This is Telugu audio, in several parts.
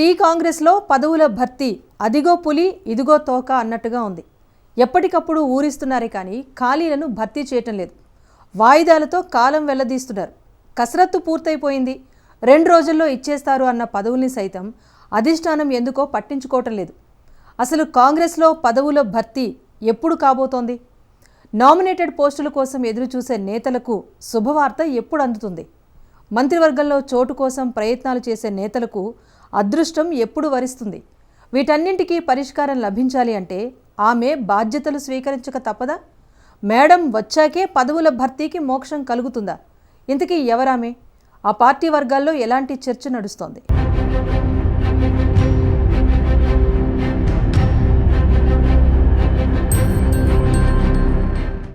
టీ కాంగ్రెస్లో పదవుల భర్తీ అదిగో పులి ఇదిగో తోక అన్నట్టుగా ఉంది. ఎప్పటికప్పుడు ఊరిస్తున్నారే కానీ ఖాళీలను భర్తీ చేయటం లేదు. వాయిదాలతో కాలం వెళ్లదీస్తున్నారు. కసరత్తు పూర్తయిపోయింది, 2 రోజుల్లో ఇచ్చేస్తారు అన్న పదవుల్ని సైతం అధిష్టానం ఎందుకో పట్టించుకోవటం లేదు. అసలు కాంగ్రెస్లో పదవుల భర్తీ ఎప్పుడు కాబోతోంది? నామినేటెడ్ పోస్టుల కోసం ఎదురుచూసే నేతలకు శుభవార్త ఎప్పుడు అందుతుంది? మంత్రివర్గంలో చోటు కోసం ప్రయత్నాలు చేసే నేతలకు అదృష్టం ఎప్పుడు వరిస్తుంది? వీటన్నింటికీ పరిష్కారం లభించాలి అంటే ఆమె బాధ్యతలు స్వీకరించక తప్పదా? మేడం వచ్చాకే పదవుల భర్తీకి మోక్షం కలుగుతుందా? ఇంతకీ ఎవరామె? ఆ పార్టీ వర్గాల్లో ఎలాంటి చర్చ నడుస్తోంది?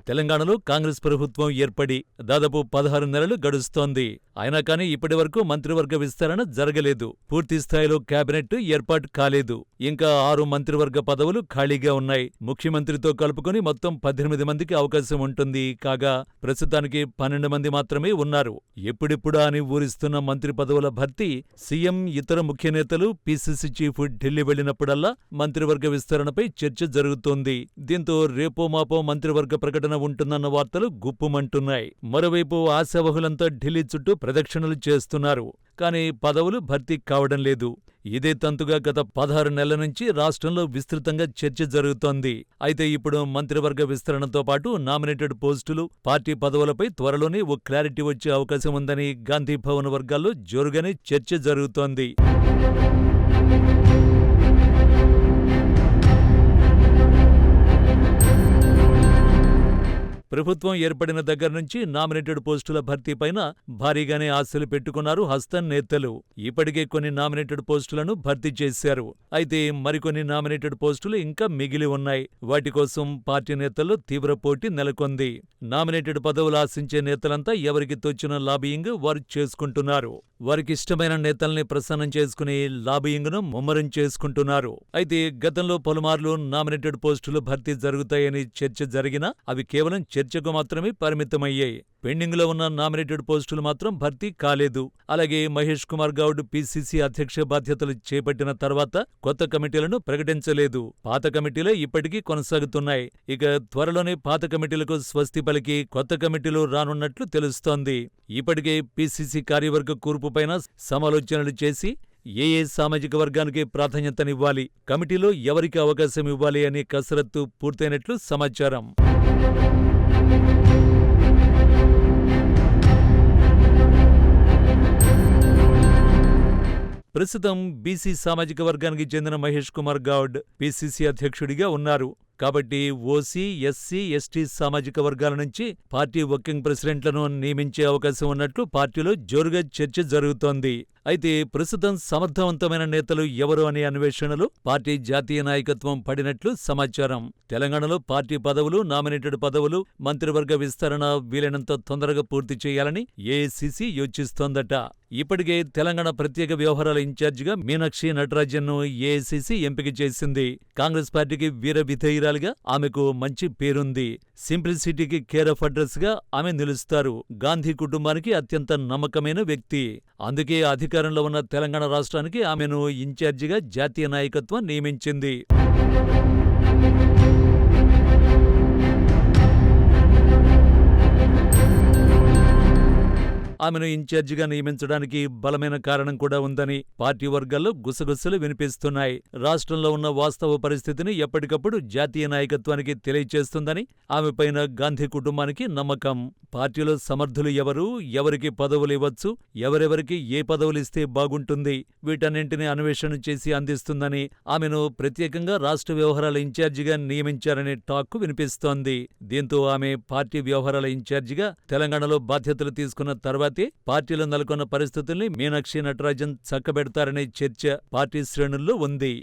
తెలంగాణలో కాంగ్రెస్ ప్రభుత్వం ఏర్పడి దాదాపు 16 నెలలు గడుస్తోంది. అయినా కానీ ఇప్పటి వరకు మంత్రివర్గ విస్తరణ జరగలేదు. పూర్తి స్థాయిలో కేబినెట్ ఏర్పాటు కాలేదు. ఇంకా 6 మంత్రివర్గ పదవులు ఖాళీగా ఉన్నాయి. ముఖ్యమంత్రితో కలుపుకొని మొత్తం 18 మందికి అవకాశం ఉంటుంది. కాగా ప్రస్తుతానికి 12 మంది మాత్రమే ఉన్నారు. ఎప్పుడిప్పుడా అని ఊరిస్తున్న మంత్రి పదవుల భర్తీ సీఎం, ఇతర ముఖ్య నేతలు, పీసీసీ చీఫ్ ఢిల్లీ వెళ్లినప్పుడల్లా మంత్రివర్గ విస్తరణపై చర్చ జరుగుతోంది. దీంతో రేపో మాపో మంత్రివర్గ ప్రకటన ఉంటుందన్న వార్తలు గుప్పుమంటున్నాయి. మరోవైపు ఆశావహులంతా ఢిల్లీ చుట్టూ ప్రదక్షిణలు చేస్తున్నారు. కానీ పదవులు భర్తీ కావడం లేదు. ఇదే తంతుగా గత 16 నెలల నుంచి రాష్ట్రంలో విస్తృతంగా చర్చ జరుగుతోంది. అయితే ఇప్పుడు మంత్రివర్గ విస్తరణతో పాటు నామినేటెడ్ పోస్టులు, పార్టీ పదవులపై త్వరలోనే ఓ క్లారిటీ వచ్చే అవకాశం ఉందని గాంధీ భవన్ వర్గాల్లో జోరుగానే చర్చ జరుగుతోంది. ప్రభుత్వం ఏర్పడిన దగ్గర నుంచి నామినేటెడ్ పోస్టుల భర్తీపైన భారీగానే ఆశలు పెట్టుకున్నారు హస్తం నేతలు. ఇప్పటికే కొన్ని నామినేటెడ్ పోస్టులను భర్తీ చేశారు. అయితే మరికొన్ని నామినేటెడ్ పోస్టులు ఇంకా మిగిలి ఉన్నాయి. వాటి కోసం పార్టీ నేతల్లో తీవ్ర పోటీ నెలకొంది. నామినేటెడ్ పదవులు ఆశించే నేతలంతా ఎవరికి తోచిన లాబియింగ్ వారు చేసుకుంటున్నారు. వారికిష్టమైన నేతల్ని ప్రసన్నం చేసుకుని లాబియింగ్ను ముమ్మరం చేసుకుంటున్నారు. అయితే గతంలో పలుమార్లు నామినేటెడ్ పోస్టులు భర్తీ జరుగుతాయని చర్చ జరిగినా అవి కేవలం చర్చకు మాత్రమే పరిమితమయ్యాయి. పెండింగ్లో ఉన్న నామినేటెడ్ పోస్టులు మాత్రం భర్తీ కాలేదు. అలాగే మహేష్ కుమార్ గౌడ్ పీసీసీ అధ్యక్ష బాధ్యతలు చేపట్టిన తర్వాత కొత్త కమిటీలను ప్రకటించలేదు. పాత కమిటీలే ఇప్పటికీ కొనసాగుతున్నాయి. ఇక త్వరలోనే పాత కమిటీలకు స్వస్తి పలికి కొత్త కమిటీలు రానున్నట్లు తెలుస్తోంది. ఇప్పటికే పీసీసీ కార్యవర్గ కూర్పుపైన సమాలోచనలు చేసి ఏ సామాజిక వర్గానికి ప్రాధాన్యతనివ్వాలి, కమిటీలో ఎవరికి అవకాశం ఇవ్వాలి అనే కసరత్తు పూర్తయినట్లు సమాచారం. ప్రస్తుతం బీసీ సామాజిక వర్గానికి చెందిన మహేష్ కుమార్ గౌడ్ పీసీసీ అధ్యక్షుడిగా ఉన్నారు. కాబట్టి ఓసీ, ఎస్సీ, ఎస్టీ సామాజిక వర్గాల నుంచి పార్టీ వర్కింగ్ ప్రెసిడెంట్లను నియమించే అవకాశం ఉన్నట్లు పార్టీలో జోరుగా చర్చ జరుగుతోంది. అయితే ప్రస్తుతం సమర్థవంతమైన నేతలు ఎవరు అనే అన్వేషణలో పార్టీ జాతీయ నాయకత్వం పడినట్లు సమాచారం. తెలంగాణలో పార్టీ పదవులు, నామినేటెడ్ పదవులు, మంత్రివర్గ విస్తరణ వీలైనంత తొందరగా పూర్తి చేయాలని ఏఐసీసీ యోచిస్తోందట. ఇప్పటికే తెలంగాణ ప్రత్యేక వ్యవహారాల ఇన్ఛార్జిగా మీనాక్షి నటరాజన్ను ఏఐసీసీ ఎంపిక చేసింది. కాంగ్రెస్ పార్టీకి వీర విధేయురాలిగా ఆమెకు మంచి పేరుంది. సింప్లిసిటీకి కేర్ ఆఫ్ అడ్రస్ గా ఆమె నిలుస్తారు. గాంధీ కుటుంబానికి అత్యంత నమ్మకమైన వ్యక్తి. అందుకే అధికారంలో ఉన్న తెలంగాణ రాష్ట్రానికి ఆమెను ఇన్ఛార్జిగా జాతీయ నాయకత్వం నియమించింది. ఆమెను ఇన్ఛార్జిగా నియమించడానికి బలమైన కారణం కూడా ఉందని పార్టీ వర్గాల్లో గుసగుసలు వినిపిస్తున్నాయి. రాష్ట్రంలో ఉన్న వాస్తవ పరిస్థితిని ఎప్పటికప్పుడు జాతీయ నాయకత్వానికి తెలియచేస్తుందని ఆమెపైన గాంధీ కుటుంబానికి నమ్మకం. పార్టీలో సమర్థులు ఎవరు, ఎవరికి పదవులు ఇవ్వచ్చు, ఎవరెవరికి ఏ పదవులిస్తే బాగుంటుంది, వీటన్నింటినీ అన్వేషణ చేసి అందిస్తుందని ఆమెను ప్రత్యేకంగా రాష్ట్ర వ్యవహారాల ఇన్ఛార్జిగా నియమించారనే టాక్ వినిపిస్తోంది. దీంతో ఆమె పార్టీ వ్యవహారాల ఇన్ఛార్జిగా తెలంగాణలో బాధ్యతలు తీసుకున్న తర్వాతే పార్టీలో నెలకొన్న పరిస్థితుల్ని మీనాక్షి నటరాజన్ చక్కబెడతారనే చర్చ పార్టీ శ్రేణుల్లో ఉంది.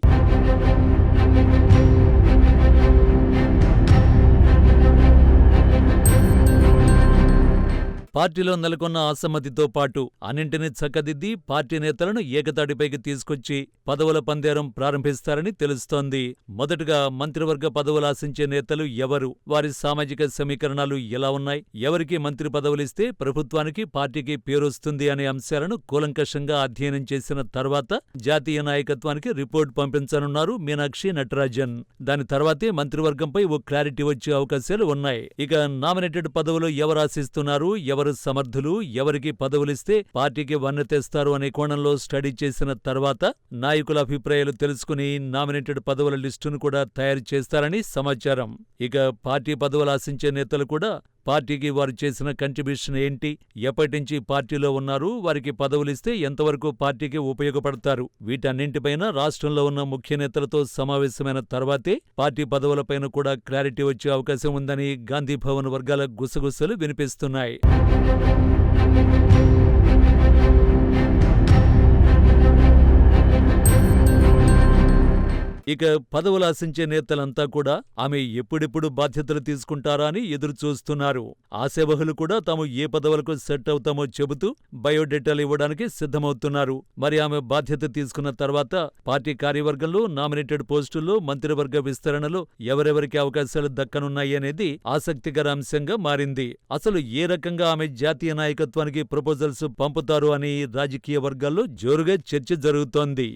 పార్టీలో నెలకొన్న అసమ్మతితో పాటు అన్నింటినీ చక్కదిద్ది పార్టీ నేతలను ఏకతాటిపైకి తీసుకొచ్చి పదవుల పందేరం ప్రారంభిస్తారని తెలుస్తోంది. మొదటగా మంత్రివర్గ పదవులు ఆశించే నేతలు ఎవరు, వారి సామాజిక సమీకరణాలు ఎలా ఉన్నాయి, ఎవరికి మంత్రి పదవులిస్తే ప్రభుత్వానికి పార్టీకి పేరొస్తుంది అనే అంశాలను కూలంకషంగా అధ్యయనం చేసిన తర్వాత జాతీయ నాయకత్వానికి రిపోర్ట్ పంపించనున్నారు మీనాక్షి నటరాజన్. దాని తర్వాతే మంత్రివర్గంపై ఓ క్లారిటీ వచ్చే అవకాశాలు ఉన్నాయి. ఇక నామినేటెడ్ పదవులు ఎవరు ఆశిస్తున్నారు, ఎవరు సమర్థులు, ఎవరికి పదవులిస్తే పార్టీకి వన్నె తెస్తారు అనే కోణంలో స్టడీ చేసిన తర్వాత నాయకుల అభిప్రాయాలు తెలుసుకుని నామినేటెడ్ పదవుల లిస్టును కూడా తయారు చేస్తారని సమాచారం. ఇక పార్టీ పదవులు ఆశించే నేతలు కూడా పార్టీకి వారు చేసిన కంట్రిబ్యూషన్ ఏంటి, ఎప్పటినుంచి పార్టీలో ఉన్నారు, వారికి పదవులిస్తే ఎంతవరకు పార్టీకి ఉపయోగపడతారు, వీటన్నింటిపైన రాష్ట్రంలో ఉన్న ముఖ్య నేతలతో సమావేశమైన తర్వాతే పార్టీ పదవులపైన కూడా క్లారిటీ వచ్చే అవకాశం ఉందని గాంధీభవన్ వర్గాల గుసగుసలు వినిపిస్తున్నాయి. ఇక పదవులు ఆశించే నేతలంతా కూడా ఆమె ఎప్పుడెప్పుడు బాధ్యతలు తీసుకుంటారా అని ఎదురుచూస్తున్నారు. ఆశావహులు కూడా తాము ఏ పదవులకు సెట్ అవుతామో చెబుతూ బయోడేటాలు ఇవ్వడానికి సిద్ధమవుతున్నారు. మరి ఆమె బాధ్యత తీసుకున్న తర్వాత పార్టీ కార్యవర్గంలో నామినేటెడ్ పోస్టుల్లో మంత్రివర్గ విస్తరణలో ఎవరెవరికి అవకాశాలు దక్కనున్నాయి అనేది ఆసక్తికర అంశంగా మారింది. అసలు ఏ రకంగా ఆమె జాతీయ నాయకత్వానికి ప్రపోజల్స్ పంపుతారు అని రాజకీయ వర్గాల్లో జోరుగా చర్చ జరుగుతోంది.